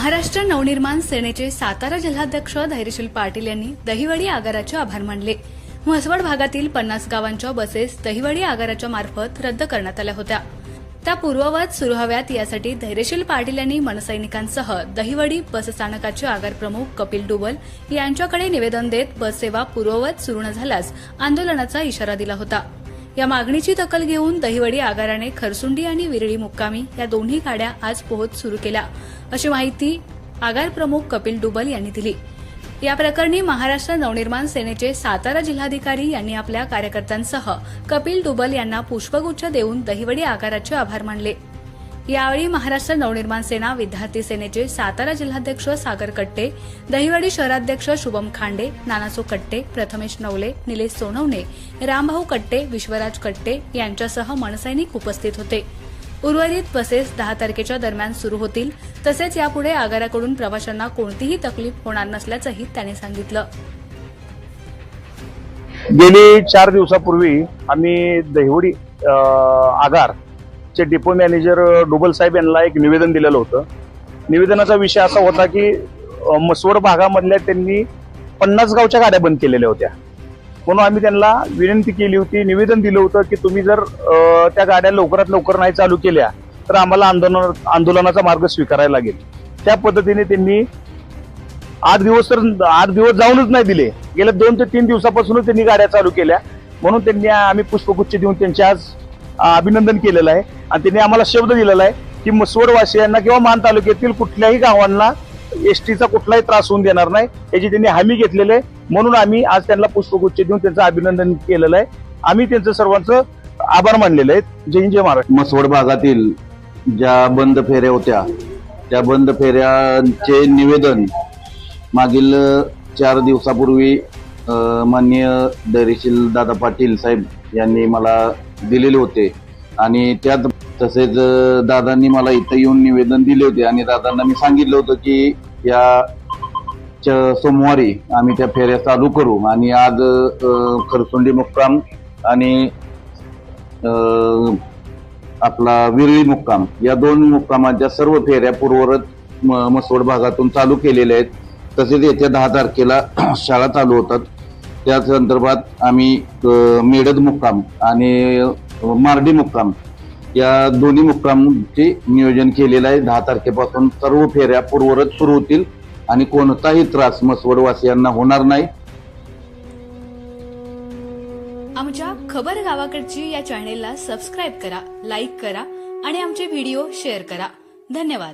महाराष्ट्र नवनिर्माण सेनेचे सातारा जिल्हाध्यक्ष धैर्यशील पाटील यांनी दहिवडी आगाराचे आभार मानले। म्हसवड भागातील 50 गावांच्या बसेस दहिवडी आगाराच्या मार्फत रद्द करण्यात आल्या होत्या। त्या पूर्ववत सुरू हव्यात यासाठी धैर्यशील पाटील यांनी मनसैनिकांसह दहिवडी बस स्थानकाचे आगार प्रमुख कपिल डुबल यांच्याकडे निवेदन देत बस सेवा पूर्ववत सुरू न झाल्यास आंदोलनाचा इशारा दिला होता। या मागणीची दखल घेऊन दहिवडी आगाराने खरसुंडी आणि विरळी मुक्कामी या दोन्ही गाड्या आज पोहोच सुरू केल्या, अशी माहिती आगार प्रमुख कपिल डुबल यांनी दिली। या प्रकरणी महाराष्ट्र नवनिर्माण सेनेचे सातारा जिल्हाधिकारी यांनी आपल्या कार्यकर्त्यांसह कपिल डुबल यांना पुष्पगुच्छ देऊन दहिवडी आगाराचे आभार मानले। यावेळी महाराष्ट्र नवनिर्माण सेना विद्यार्थी सेनेचे सातारा जिल्हाध्यक्ष सागर कट्टे, दहिवडी शहराध्यक्ष शुभम खांडे, नानासो कट्टे, प्रथमेश नवले, निलेश सोनवणे, रामभाऊ कट्टे, विश्वराज कट्टे यांच्यासह मनसैनिक उपस्थित होते। उर्वरित बसेस 10 तारखेच्या दरम्यान सुरू होतील। तसेच यापुढे आगाराकडून प्रवाशांना कोणतीही तकलीफ होणार नसल्याचंही त्यांनी सांगितलं। गेली 4 दिवसापूर्वी आम्ही दहिवडी आगारचे डिपो मॅनेजर डुबल साहेब यांना एक निवेदन दिलेलं होतं। निवेदनाचा विषय असा होता की म्हसवड भागामधल्या त्यांनी 50 गावच्या गाड्या बंद केलेल्या होत्या, म्हणून आम्ही त्यांना विनंती केली होती, निवेदन दिलं होतं की तुम्ही जर त्या गाड्या लवकरात लवकर नाही चालू केल्या तर आम्हाला आंदोलनाचा मार्ग स्वीकारायला लागेल। त्या पद्धतीने त्यांनी 8 दिवस जाऊनच नाही दिले। गेल्या 2 ते 3 दिवसापासूनच त्यांनी गाड्या चालू केल्या, म्हणून त्यांनी आम्ही पुष्पगुच्छ देऊन त्यांचे आज अभिनंदन केलेलं आहे। आणि त्यांनी आम्हाला शब्द दिलेला आहे की म्हसवडवासियांना किंवा मान तालुक्यातील कुठल्याही गावांना एसटीचा कुठलाही त्रास होऊन देणार नाही याची त्यांनी हमी घेतलेली आहे। म्हणून आम्ही आज त्यांना पुष्पगुच्छ देऊन त्यांचं अभिनंदन केलेलं आहे। आम्ही त्यांचं सर्वांचं आभार मानलेले आहेत। जय हिंद, जय महाराष्ट्र। म्हसवड भागातील ज्या बंद फेऱ्या होत्या त्या बंद फेऱ्यांचे निवेदन मागील 4 दिवसापूर्वी माननीय धैर्यशील दादा पाटील साहेब यांनी मला दिलेले होते आणि त्यात तसेच दादांनी मला इथं येऊन निवेदन दिले होते आणि दादांना मी सांगितलं होतं की या सोमवारी आम्ही त्या फेऱ्या चालू करू। आणि आज खरसुंडी मुक्काम आणि आपला विरळी मुक्काम या 2 मुक्कामाच्या सर्व फेऱ्या पूर्ववत म्हसवड भागातून चालू केलेल्या आहेत। तसेच येत्या 10 तारखेला शाळा चालू होतात, त्या संदर्भात आम्ही मेडद मुक्काम आणि मार्डी मुक्काम या दोन्ही मुक्कामचे नियोजन केलेलं आहे। 10 तारखेपासून सर्व फेऱ्या पूर्ववत सुरू होतील आणि कोणताही त्रास म्हसवडवासियांना होणार नाही। आमच्या खबर गावाकडची या चॅनेलला सबस्क्राईब करा, लाईक करा आणि आमचे व्हिडिओ शेअर करा। धन्यवाद।